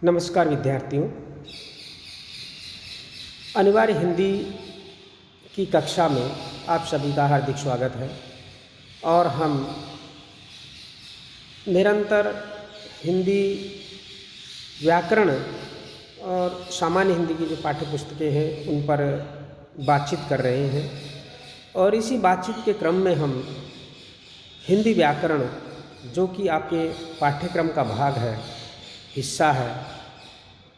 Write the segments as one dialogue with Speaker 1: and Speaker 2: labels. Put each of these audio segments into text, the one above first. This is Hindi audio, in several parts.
Speaker 1: नमस्कार विद्यार्थियों। अनिवार्य हिंदी की कक्षा में आप सभी का हार्दिक स्वागत है और हम निरंतर हिंदी व्याकरण और सामान्य हिंदी की जो पाठ्य पुस्तकें हैं उन पर बातचीत कर रहे हैं और इसी बातचीत के क्रम में हम हिंदी व्याकरण जो कि आपके पाठ्यक्रम का भाग है, हिस्सा है,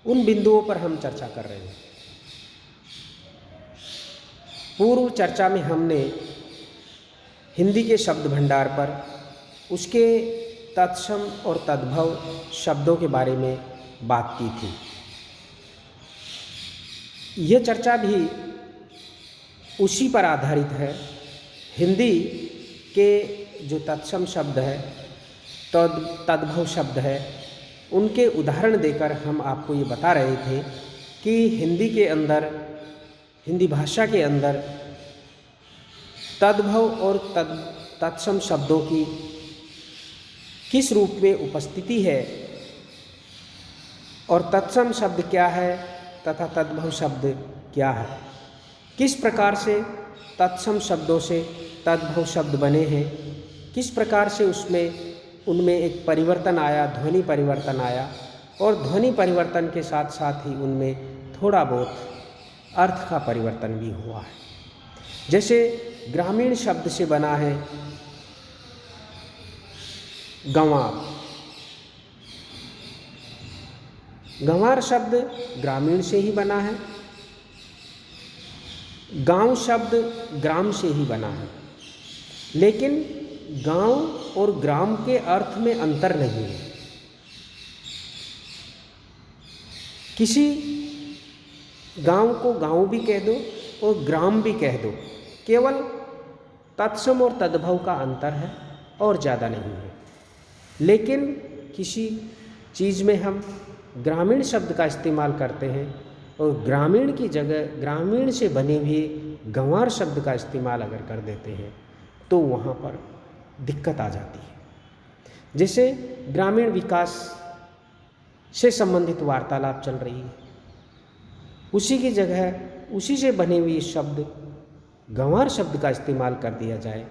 Speaker 1: उन बिंदुओं पर हम चर्चा कर रहे हैं। पूर्व चर्चा में हमने हिंदी के शब्द भंडार पर, उसके तत्सम और तद्भव शब्दों के बारे में बात की थी। यह चर्चा भी उसी पर आधारित है। हिंदी के जो तत्सम शब्द है, तद्भव शब्द है, उनके उदाहरण देकर हम आपको ये बता रहे थे कि हिंदी के अंदर, हिंदी भाषा के अंदर तद्भव और तत्सम शब्दों की किस रूप में उपस्थिति है और तत्सम शब्द क्या है तथा तद्भव शब्द क्या है, किस प्रकार से तत्सम शब्दों से तद्भव शब्द बने हैं, किस प्रकार से उनमें एक परिवर्तन आया, ध्वनि परिवर्तन आया और ध्वनि परिवर्तन के साथ साथ ही उनमें थोड़ा बहुत अर्थ का परिवर्तन भी हुआ है। जैसे ग्रामीण शब्द से बना है गंवार। गंवार शब्द ग्रामीण से ही बना है, गांव शब्द ग्राम से ही बना है, लेकिन गांव और ग्राम के अर्थ में अंतर नहीं है। किसी गांव को गांव भी कह दो और ग्राम भी कह दो, केवल तत्सम और तद्भव का अंतर है और ज़्यादा नहीं है। लेकिन किसी चीज़ में हम ग्रामीण शब्द का इस्तेमाल करते हैं और ग्रामीण की जगह ग्रामीण से बने हुए गंवार शब्द का इस्तेमाल अगर कर देते हैं तो वहाँ पर दिक्कत आ जाती है। जैसे ग्रामीण विकास से संबंधित वार्तालाप चल रही है, उसी की जगह उसी से बने हुए शब्द गंवार शब्द का इस्तेमाल कर दिया जाए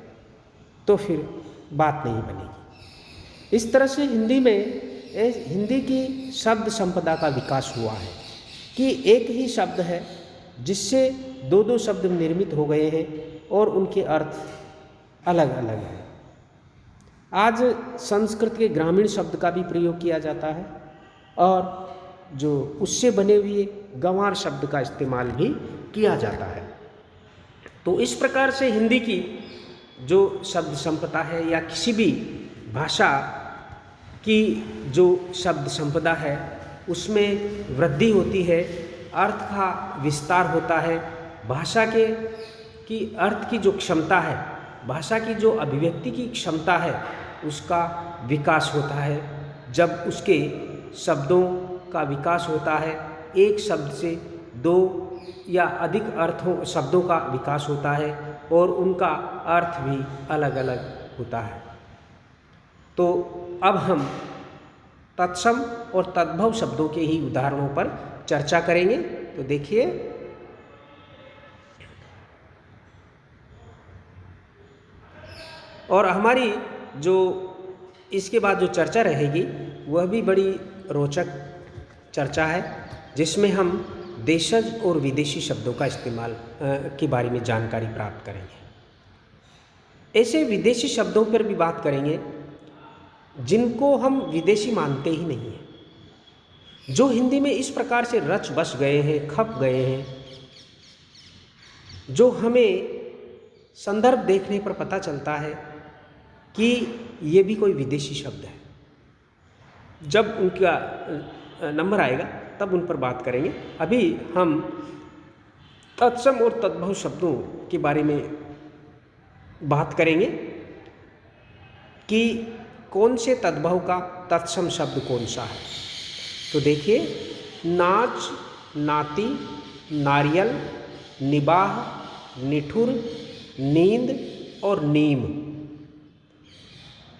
Speaker 1: तो फिर बात नहीं बनेगी। इस तरह से हिंदी की शब्द संपदा का विकास हुआ है कि एक ही शब्द है जिससे दो दो शब्द निर्मित हो गए हैं और उनके अर्थ अलग अलग हैं। आज संस्कृत के ग्रामीण शब्द का भी प्रयोग किया जाता है और जो उससे बने हुए गंवार शब्द का इस्तेमाल भी किया जाता है। तो इस प्रकार से हिंदी की जो शब्द संपदा है या किसी भी भाषा की जो शब्द संपदा है उसमें वृद्धि होती है, अर्थ का विस्तार होता है, भाषा की अर्थ की जो क्षमता है, भाषा की जो अभिव्यक्ति की क्षमता है उसका विकास होता है। जब उसके शब्दों का विकास होता है, एक शब्द से दो या अधिक शब्दों का विकास होता है और उनका अर्थ भी अलग अलग होता है। तो अब हम तत्सम और तद्भव शब्दों के ही उदाहरणों पर चर्चा करेंगे। तो देखिए, और हमारी जो इसके बाद जो चर्चा रहेगी वह भी बड़ी रोचक चर्चा है, जिसमें हम देशज और विदेशी शब्दों का इस्तेमाल के बारे में जानकारी प्राप्त करेंगे। ऐसे विदेशी शब्दों पर भी बात करेंगे जिनको हम विदेशी मानते ही नहीं हैं, जो हिंदी में इस प्रकार से रच बस गए हैं, खप गए हैं, जो हमें संदर्भ देखने पर पता चलता है कि ये भी कोई विदेशी शब्द है। जब उनका नंबर आएगा तब उन पर बात करेंगे। अभी हम तत्सम और तद्भव शब्दों के बारे में बात करेंगे कि कौन से तद्भव का तत्सम शब्द कौन सा है। तो देखिए, नाच, नाती, नारियल, निबाह, निठुर, नींद और नीम।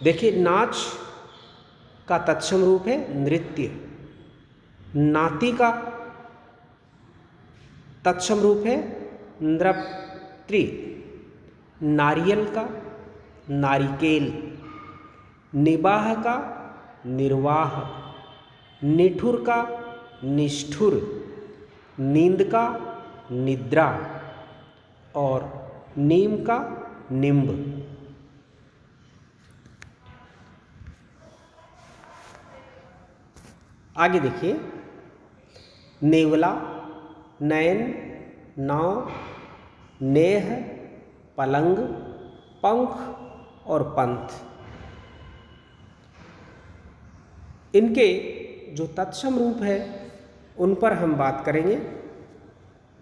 Speaker 1: देखिए, नाच का तत्सम रूप है नृत्य, नाती का तत्सम रूप है नृपत्री, नारियल का नारिकेल, निबाह का निर्वाह, निठुर का निष्ठुर, नींद का निद्रा और नीम का निम्ब। आगे देखिए, नेवला, नयन, नाव, नेह, पलंग, पंख और पंथ। इनके जो तत्सम रूप है उन पर हम बात करेंगे।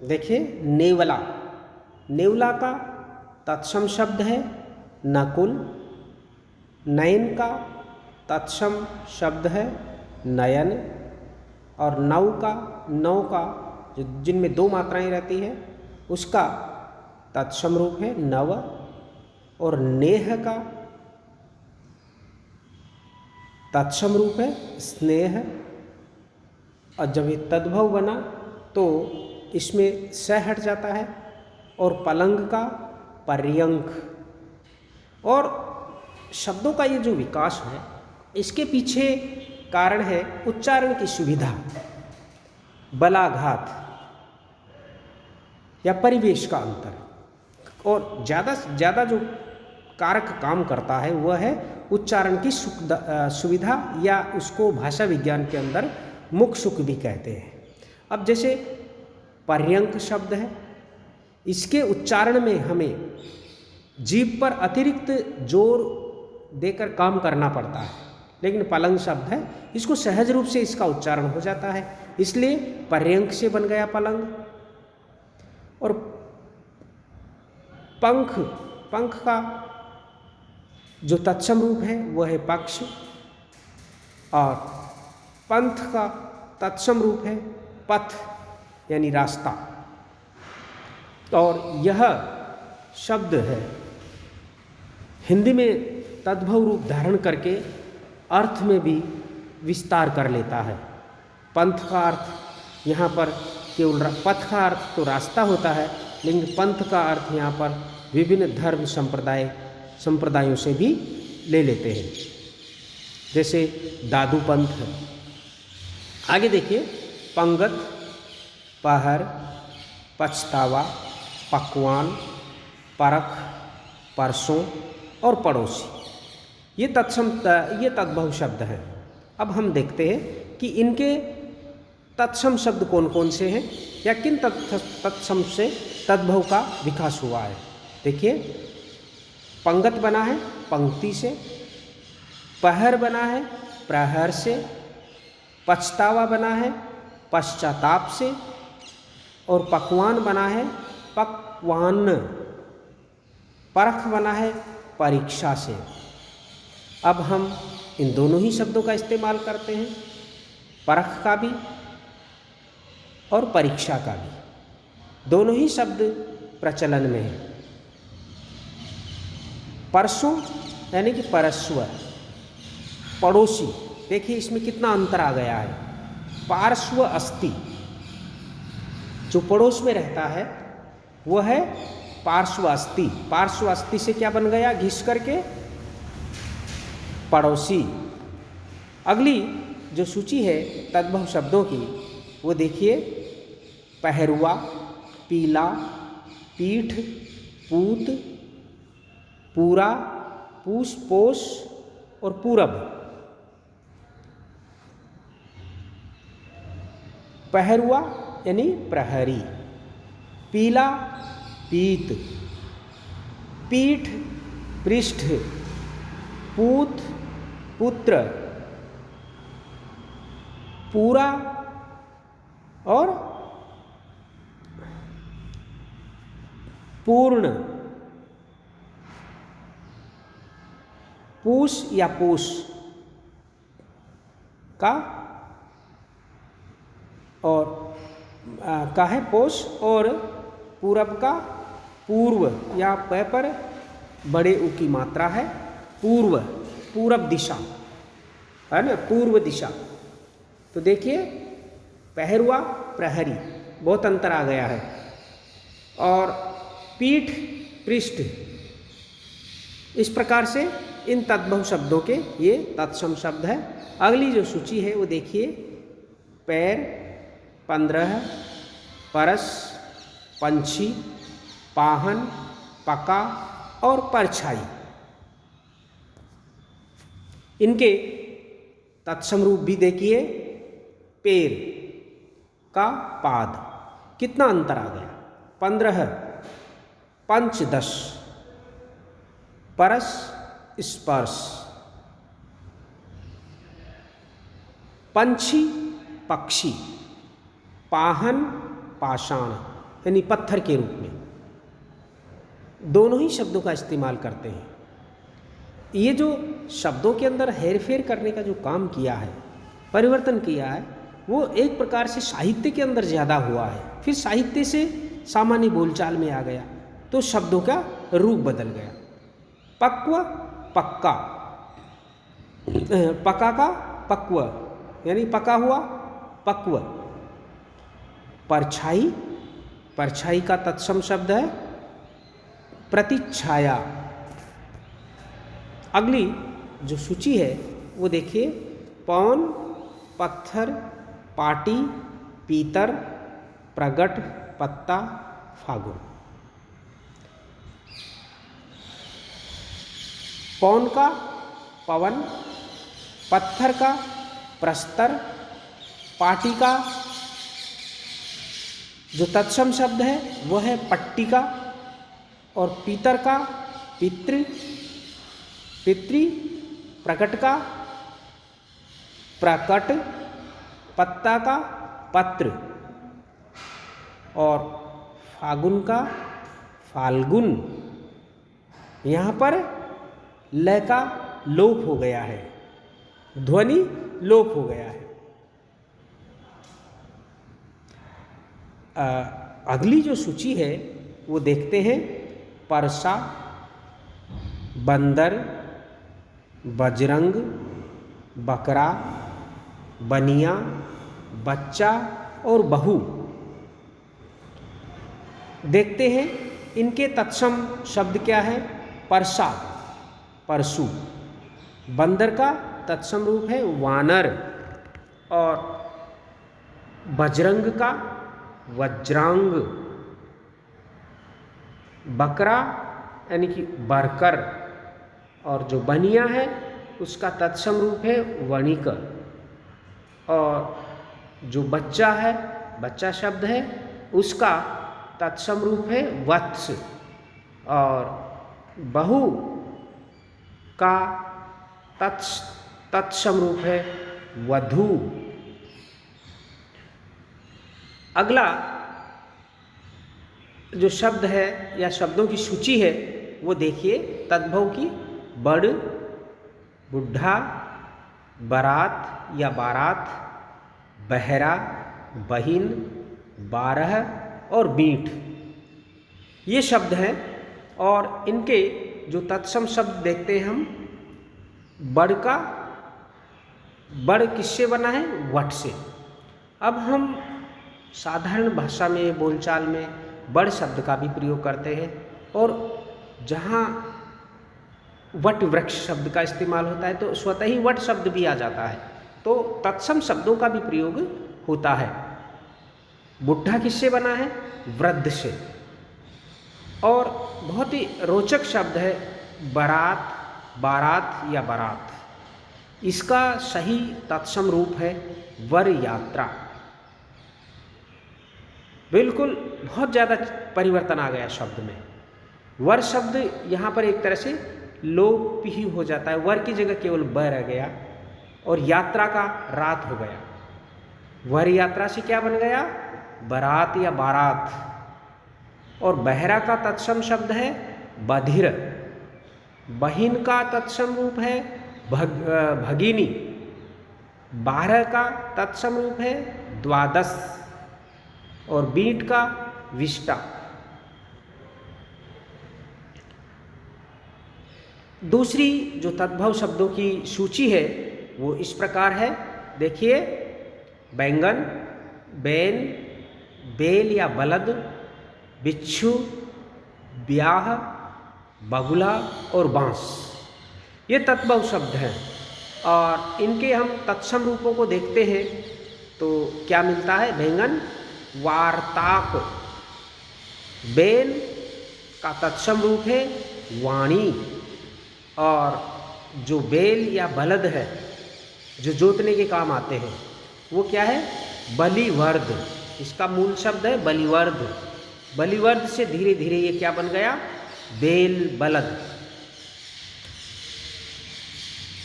Speaker 1: देखिए, नेवला, नेवला का तत्सम शब्द है नकुल, नयन का तत्सम शब्द है नयन, और नौ का जिनमें दो मात्राएं रहती है उसका तत्सम रूप है नव, और नेह का तत्सम रूप है स्नेह। और जब ये तद्भव बना तो इसमें स हट जाता है, और पलंग का पर्यंक। और शब्दों का ये जो विकास है इसके पीछे कारण है उच्चारण की सुविधा, बलाघात या परिवेश का अंतर। और ज़्यादा से ज़्यादा जो कारक काम करता है वह है उच्चारण की सुविधा, या उसको भाषा विज्ञान के अंदर मुख सुख भी कहते हैं। अब जैसे पर्यंक शब्द है, इसके उच्चारण में हमें जीभ पर अतिरिक्त जोर देकर काम करना पड़ता है, लेकिन पलंग शब्द है इसको सहज रूप से इसका उच्चारण हो जाता है, इसलिए पर्यंक से बन गया पलंग। और पंख, पंख का जो तत्सम रूप है वह है पक्ष, और पंथ का तत्सम रूप है पथ यानी रास्ता। और यह शब्द है हिंदी में तद्भव रूप धारण करके अर्थ में भी विस्तार कर लेता है। पंथ का अर्थ यहाँ पर केवल पथ का अर्थ तो रास्ता होता है, लेकिन पंथ का अर्थ यहाँ पर विभिन्न धर्म संप्रदायों से भी ले लेते हैं, जैसे दादू पंथ है। आगे देखिए, पंगत, पहर, पछतावा, पकवान, परख, परसों और पड़ोसी, ये तद्भव शब्द हैं। अब हम देखते हैं कि इनके तत्सम शब्द कौन कौन से हैं, या किन तत्सम से तद्भव का विकास हुआ है। देखिए, पंगत बना है पंक्ति से, पहर बना है प्रहर से, पछतावा बना है पश्चाताप से, और पकवान बना है पकवान, परख बना है परीक्षा से। अब हम इन दोनों ही शब्दों का इस्तेमाल करते हैं, परख का भी और परीक्षा का भी, दोनों ही शब्द प्रचलन में है। परसों यानी कि परस्व, पड़ोसी, देखिए इसमें कितना अंतर आ गया है। पार्श्व अस्ति, जो पड़ोस में रहता है वह है पार्श्व अस्ति। पार्श्व अस्ति से क्या बन गया घिस करके पड़ोसी। अगली जो सूची है तद्भव शब्दों की वो देखिए, पहरुआ, पीला, पीठ, पूत, पूरा, पूस, पोष और पूरब। पहरुआ यानी प्रहरी, पीला पीत, पीठ पृष्ठ, पूत पुत्र, पूरा और पूर्ण, पूष या पोष का और का है पोष, और पूरब का पूर्व या प पर बड़े उ की मात्रा है पूर्व, पूरब दिशा है ना, पूर्व दिशा। तो देखिए पहरुआ, प्रहरी, बहुत अंतर आ गया है। और पीठ, पृष्ठ, इस प्रकार से इन तद्भव शब्दों के ये तत्सम शब्द है। अगली जो सूची है वो देखिए, पैर, 15, परस, पंछी, पाहन, पका और परछाई, इनके तत्सम रूप भी देखिए। पैर का पाद, कितना अंतर आ गया, 15, पंच 10, परस स्पर्श, पंछी पक्षी, पाहन पाषाण यानी पत्थर के रूप में, दोनों ही शब्दों का इस्तेमाल करते हैं। ये जो शब्दों के अंदर हेरफेर करने का जो काम किया है, परिवर्तन किया है, वो एक प्रकार से साहित्य के अंदर ज़्यादा हुआ है, फिर साहित्य से सामान्य बोलचाल में आ गया तो शब्दों का रूप बदल गया। पक्व, पक्का, पका का पक्व यानी पका हुआ, पक्व। परछाई, परछाई का तत्सम शब्द है प्रतिच्छाया। अगली जो सूची है वो देखिए, पौन, पत्थर, पाटी, पीतर, प्रगट, पत्ता, फागुन। पौन का पवन, पत्थर का प्रस्तर, पाटी का जो तत्सम शब्द है वह है पट्टिका, और पीतर का पितृ, पितृ, प्रकट का प्रकट, पत्ता का पत्र, और फागुन का फाल्गुन। यहाँ पर लय का लोप हो गया है, ध्वनि लोप हो गया है। अगली जो सूची है वो देखते हैं, परसा, बंदर, बजरंग, बकरा, बनिया, बच्चा और बहू। देखते हैं इनके तत्सम शब्द क्या है। परसा, परशु। बंदर का तत्सम रूप है वानर, और बजरंग का वज्रांग, बकरा यानी कि बरकर, और जो बनिया है उसका तत्सम रूप है वणिक, और जो बच्चा है, बच्चा शब्द है, उसका तत्सम रूप है वत्स, और बहू का तत्सम रूप है वधू। अगला जो शब्द है या शब्दों की सूची है वो देखिए, तद्भव की, बड़, बुढ़ा, बारात या बारात, बहरा, बहिन, 12 और बीठ, ये शब्द हैं। और इनके जो तत्सम शब्द देखते हैं हम, बड़ का, बड़ किससे बना है, वट से। अब हम साधारण भाषा में, बोलचाल में बड़ शब्द का भी प्रयोग करते हैं, और जहाँ वट वृक्ष शब्द का इस्तेमाल होता है तो स्वतः ही वट शब्द भी आ जाता है, तो तत्सम शब्दों का भी प्रयोग होता है। बुढ़ा किससे बना है, वृद्ध से। और बहुत ही रोचक शब्द है बारात, बारात या बारात, इसका सही तत्सम रूप है वर यात्रा। बिल्कुल बहुत ज़्यादा परिवर्तन आ गया शब्द में। वर शब्द यहाँ पर एक तरह से लोप ही हो जाता है, वर की जगह केवल ब रह गया, और यात्रा का रात हो गया। वर यात्रा से क्या बन गया, बारात या बारात। और बहरा का तत्सम शब्द है बधिर। बहिन का तत्सम रूप है भगिनी। 12 का तत्सम रूप है द्वादश, और बीट का विष्टा। दूसरी जो तद्भव शब्दों की सूची है वो इस प्रकार है, देखिए, बैंगन, बैल, बैल या बलद, बिच्छू, ब्याह, बगुला और बांस, ये तद्भव शब्द हैं। और इनके हम तत्सम रूपों को देखते हैं तो क्या मिलता है? बैंगन, वार्ताक। बैल का तत्सम रूप है वाणी, और जो बैल या बलद है जो जोतने के काम आते हैं वो क्या है? बलिवर्द। इसका मूल शब्द है बलिवर्द। बलिवर्द से धीरे धीरे ये क्या बन गया? बैल, बलद।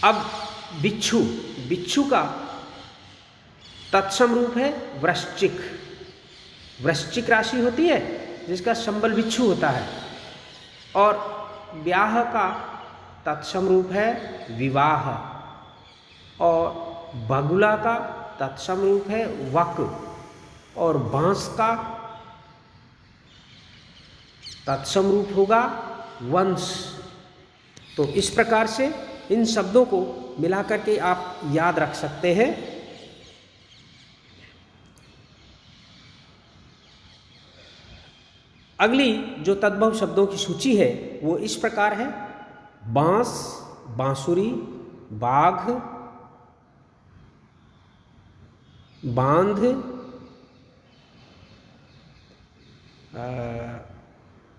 Speaker 1: अब बिच्छू, बिच्छू का तत्सम रूप है वृश्चिक। वृश्चिक राशि होती है जिसका संबल बिच्छू होता है। और ब्याह का तत्सम रूप है विवाह, और बगुला का तत्सम रूप है वक, और बांस का तत्सम रूप होगा वंश। तो इस प्रकार से इन शब्दों को मिलाकर के आप याद रख सकते हैं। अगली जो तद्भव शब्दों की सूची है वो इस प्रकार है: बांस, बांसुरी, बाघ, बांध,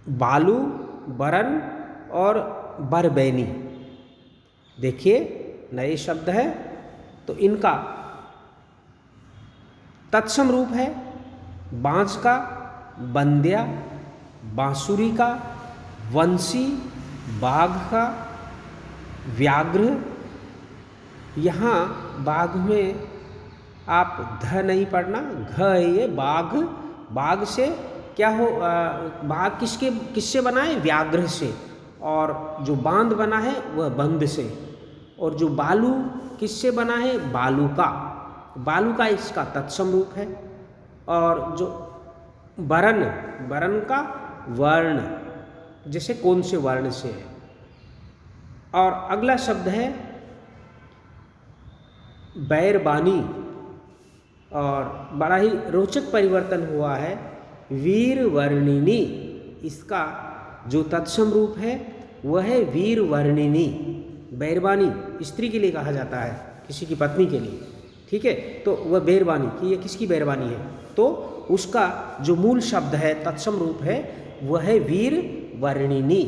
Speaker 1: बालू, बरन और बरबैनी। देखिए नए शब्द है तो इनका तत्सम रूप है बांस का बंद्या, बांसुरी का वंशी, बाघ का व्याघ्र। यहाँ बाघ में आप ध नहीं पढ़ना, घ है ये बाघ। बाघ से क्या हो? बाघ किससे बना है? व्याघ्र से। और जो बांध बना है वह बंद से। और जो बालू किससे बना है? बालू का। बालू का इसका तत्सम रूप है। और जो बरन, बरन का वर्ण, जैसे कौन से वर्ण से है। और अगला शब्द है बैरबानी, और बड़ा ही रोचक परिवर्तन हुआ है वीरवर्णिनी। इसका जो तत्सम रूप है वह है वीरवर्णिनी। बैरबानी स्त्री के लिए कहा जाता है, किसी की पत्नी के लिए, ठीक है। तो वह बैरबानी कि ये किसकी बैरबानी है, तो उसका जो मूल शब्द है, तत्सम रूप है, वह है वीरवर्णिनी।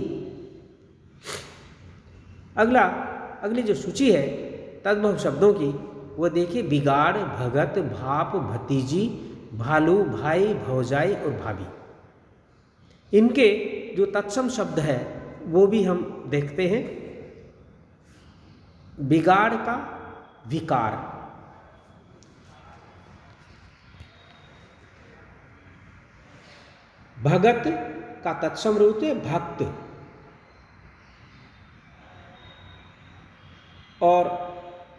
Speaker 1: अगली जो सूची है तद्भव शब्दों की वो देखिए: बिगाड़, भगत, भाप, भतीजी, भालू, भाई, भौजाई और भाभी। इनके जो तत्सम शब्द है वो भी हम देखते हैं। बिगाड़ का विकार, भगत का तत्सम रूप है भक्त, और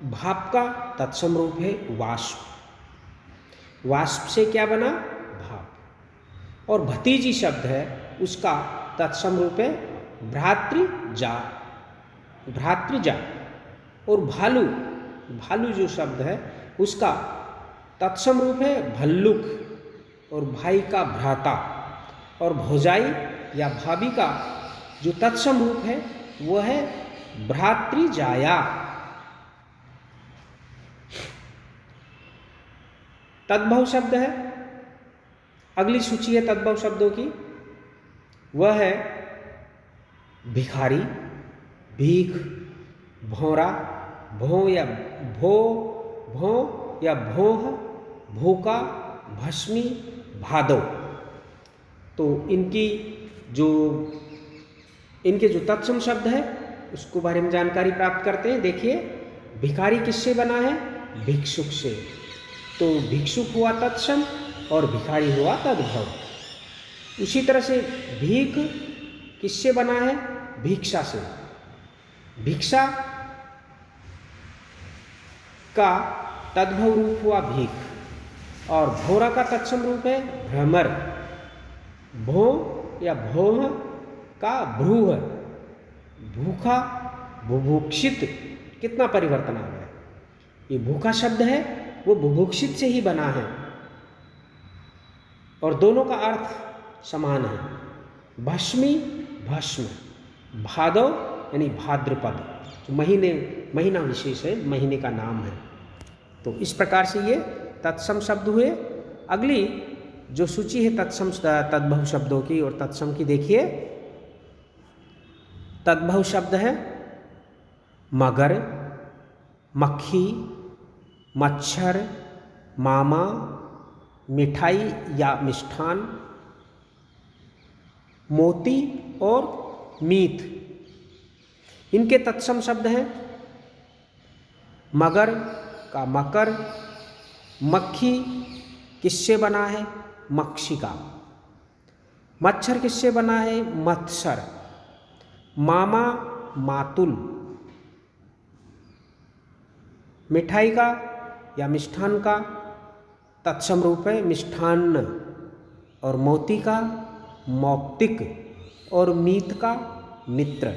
Speaker 1: भाप का तत्सम रूप है वाष्प। वाष्प से क्या बना? भाप। और भतीजी शब्द है उसका तत्सम रूप है भ्रातृजा, भ्रातृजा। और भालू, भालू जो शब्द है उसका तत्सम रूप है भल्लुक, और भाई का भ्राता। और भौजाई या भाभी का जो तत्सम रूप है वह है भ्रातृजाया। तद्भव शब्द है, अगली सूची है तद्भव शब्दों की, वह है भिखारी, भीख, भौरा, भों या भोह, भूका, भस्मी, भादो। तो इनके जो तत्सम शब्द है उसको बारे में जानकारी प्राप्त करते हैं। देखिए भिखारी किससे बना है? भिक्षुक से। तो भिक्षुक हुआ तत्सम और भिखारी हुआ तद्भव। उसी तरह से भीख किससे बना है? भिक्षा से। भिक्षा का तद्भव रूप हुआ भीख। और भोरा का तत्सम रूप है भ्रमर। भो या भोह का भ्रूह, भूखा, बुभुक्षित। कितना परिवर्तन आ गया। ये भूखा शब्द है वो बुभुक्षित से ही बना है। और दोनों का अर्थ समान है। भस्मी भस्म, भादव यानी भाद्रपद, तो महीना विशेष है, महीने का नाम है। तो इस प्रकार से ये तत्सम शब्द हुए। अगली जो सूची है तत्सम तद्भव शब्दों की और तत्सम की, देखिए तद्भव शब्द है मगर, मक्खी, मच्छर, मामा, मिठाई या मिष्ठान, मोती और मीत। इनके तत्सम शब्द हैं मगर का मकर, मक्खी किससे बना है? मक्षिका। मच्छर किससे बना है? मत्सर। मामा मातुल। मिठाई का या मिष्ठान का तत्सम रूप है मिष्ठान्न, और मोती का मौक्तिक, और मीत का मित्र।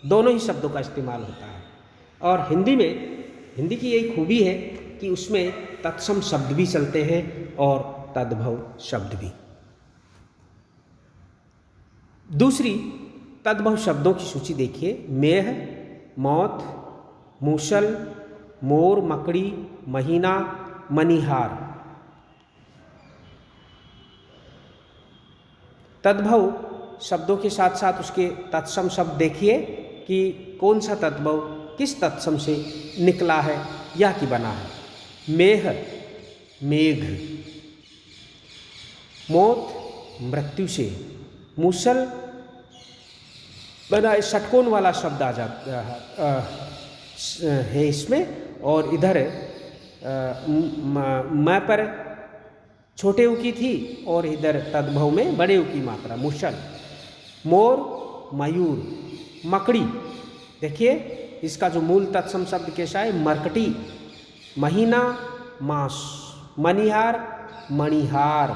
Speaker 1: दोनों ही शब्दों का इस्तेमाल होता है। और हिंदी की यही खूबी है कि उसमें तत्सम शब्द भी चलते हैं और तद्भव शब्द भी। दूसरी तद्भव शब्दों की सूची देखिए। मेह, मौत, मूसल, मोर, मकड़ी, महीना, मनिहार। तद्भव शब्दों के साथ साथ उसके तत्सम शब्द देखिए कि कौन सा तद्भव किस तत्सम से निकला है या कि बना है। मेह मेघ, मौत मृत्यु से, मूसल बना षटकोण वाला शब्द आ जाता है इसमें, और इधर मैं पर छोटे उ की थी और इधर तद्भव में बड़े उ की मात्रा मूसल। मोर मयूर, मकड़ी, देखिए इसका जो मूल तत्सम शब्द कैसा है? मरकटी। महीना मास, मनिहार मणिहार।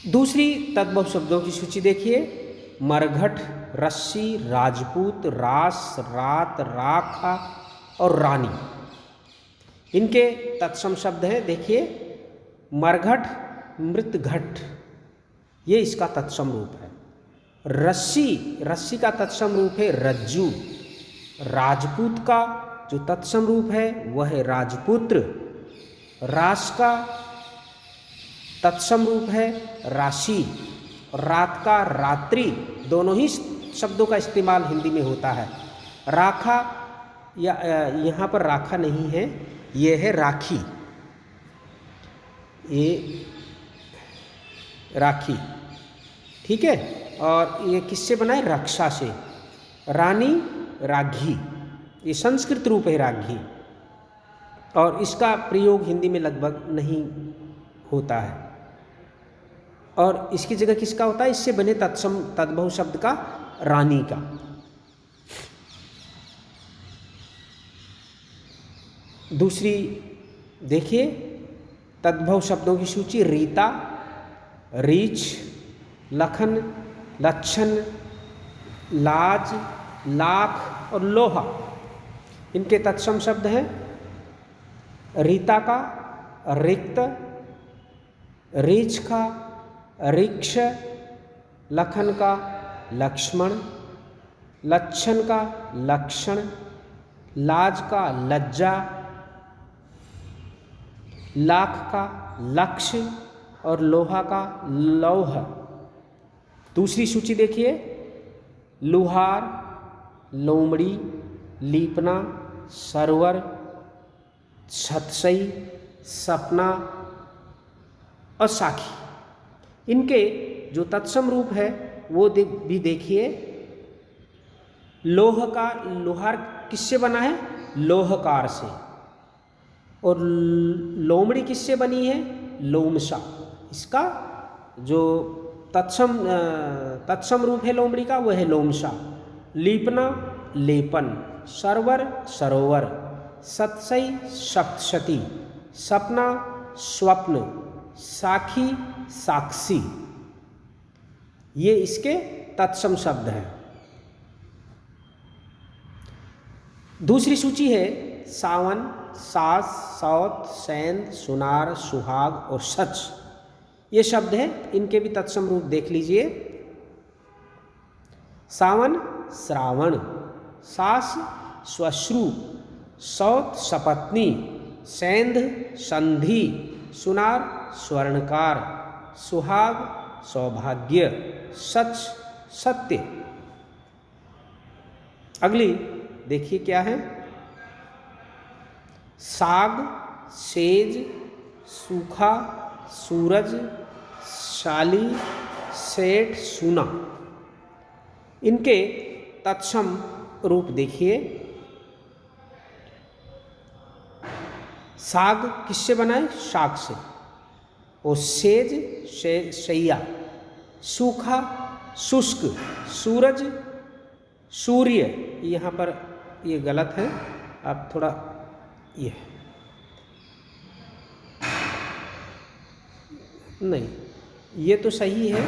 Speaker 1: दूसरी तद्भव शब्दों की सूची देखिए। मरघट, रस्सी, राजपूत, रास, रात, राखा और रानी। इनके तत्सम शब्द हैं, देखिए मरघट मृत घट, ये इसका तत्सम रूप है। रस्सी का तत्सम रूप है रज्जू। राजपूत का जो तत्सम रूप है वह है राजपुत्र। रास का तत्सम रूप है राशि। रात का रात्रि। दोनों ही शब्दों का इस्तेमाल हिंदी में होता है। राखा या यहाँ पर राखा नहीं है, ये है राखी। ये राखी, ठीक है। और ये किससे बना है? रक्षा से। रानी राघी, ये संस्कृत रूप है राघी, और इसका प्रयोग हिंदी में लगभग नहीं होता है। और इसकी जगह किसका होता है? इससे बने तद्भव शब्द का रानी का। दूसरी देखिए तद्भव शब्दों की सूची। रीता, रीछ, लखन, लक्षण, लाज, लाख और लोहा। इनके तत्सम शब्द हैं रीता का रिक्त, रीछ का ऋक्ष, लखन का लक्ष्मण, लक्षण का लक्षण, लाज का लज्जा, लाख का लक्ष्य और लोहा का लौह। दूसरी सूची देखिए। लुहार, लोमड़ी, लीपना, सरवर, छतसई, सपना और साखी। इनके जो तत्सम रूप है वो भी देखिए। लोहार किससे बना है? लोहकार से। और लोमड़ी किससे बनी है? लोमशा। इसका जो तत्सम रूप है लोमड़ी का वह है लोमशा। लीपना लेपन, सरवर सरोवर, सतसई सप्तशती, सपना स्वप्न, साखी साक्षी। ये इसके तत्सम शब्द हैं। दूसरी सूची है सावन, सास, सौत, सैंध, सुनार, सुहाग और सच, ये शब्द हैं। इनके भी तत्सम रूप देख लीजिए। सावन श्रावण, सास श्वश्रु, सौत सपत्नी, सैंध संधि, सुनार स्वर्णकार, सुहाग सौभाग्य, सच सत्य। अगली देखिए क्या है। साग, सेज, सूखा, सूरज, शाली, सेठ, सूना, इनके तत्सम रूप देखिए। साग किससे बना है? शाक से। और सेज शैया, सूखा शुष्क, सूरज सूर्य, यहाँ पर ये गलत है, आप थोड़ा ये नहीं, ये तो सही है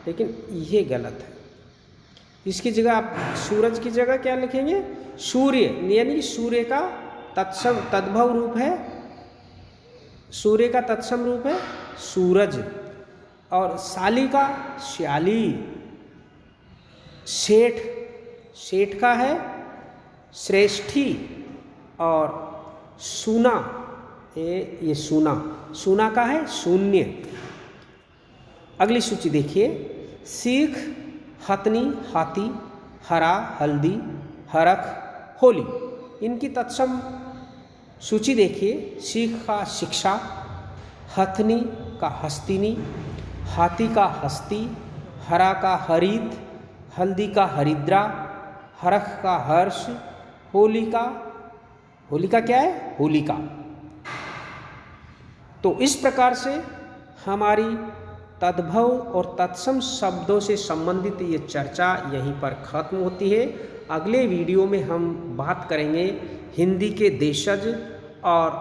Speaker 1: लेकिन ये गलत है। इसकी जगह आप सूरज की जगह क्या लिखेंगे? सूर्य, यानी कि सूर्य का तत्सम तद्भव रूप है, सूर्य का तत्सम रूप है सूरज। और शाली का श्याली, सेठ, सेठ का है श्रेष्ठी, और सूना, ये सूना, सूना का है शून्य। अगली सूची देखिए। सीख, हथनी, हाथी, हरा, हल्दी, हरख, होली, इनकी तत्सम सूची देखिए। सीख का शिक्षा, हथनी का हस्तिनी, हाथी का हस्ती, हरा का हरित, हल्दी का हरिद्रा, हरख का हर्ष, होली का क्या है? होलिका। तो इस प्रकार से हमारी तद्भव और तत्सम शब्दों से संबंधित ये चर्चा यहीं पर खत्म होती है। अगले वीडियो में हम बात करेंगे हिंदी के देशज और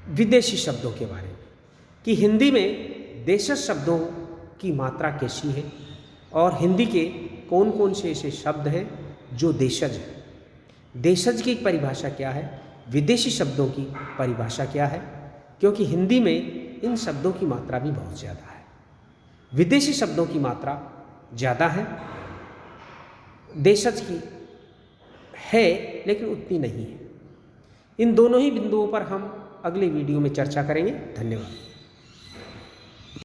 Speaker 1: विदेशी शब्दों के बारे में, कि हिंदी में देशज शब्दों की मात्रा कैसी है और हिंदी के कौन कौन से ऐसे शब्द हैं जो देशज हैं, देशज की परिभाषा क्या है, विदेशी शब्दों की परिभाषा क्या है, क्योंकि हिंदी में इन शब्दों की मात्रा भी बहुत ज़्यादा है। विदेशी शब्दों की मात्रा ज़्यादा है, देशज की है लेकिन उतनी नहीं है। इन दोनों ही बिंदुओं पर हम अगले वीडियो में चर्चा करेंगे। धन्यवाद।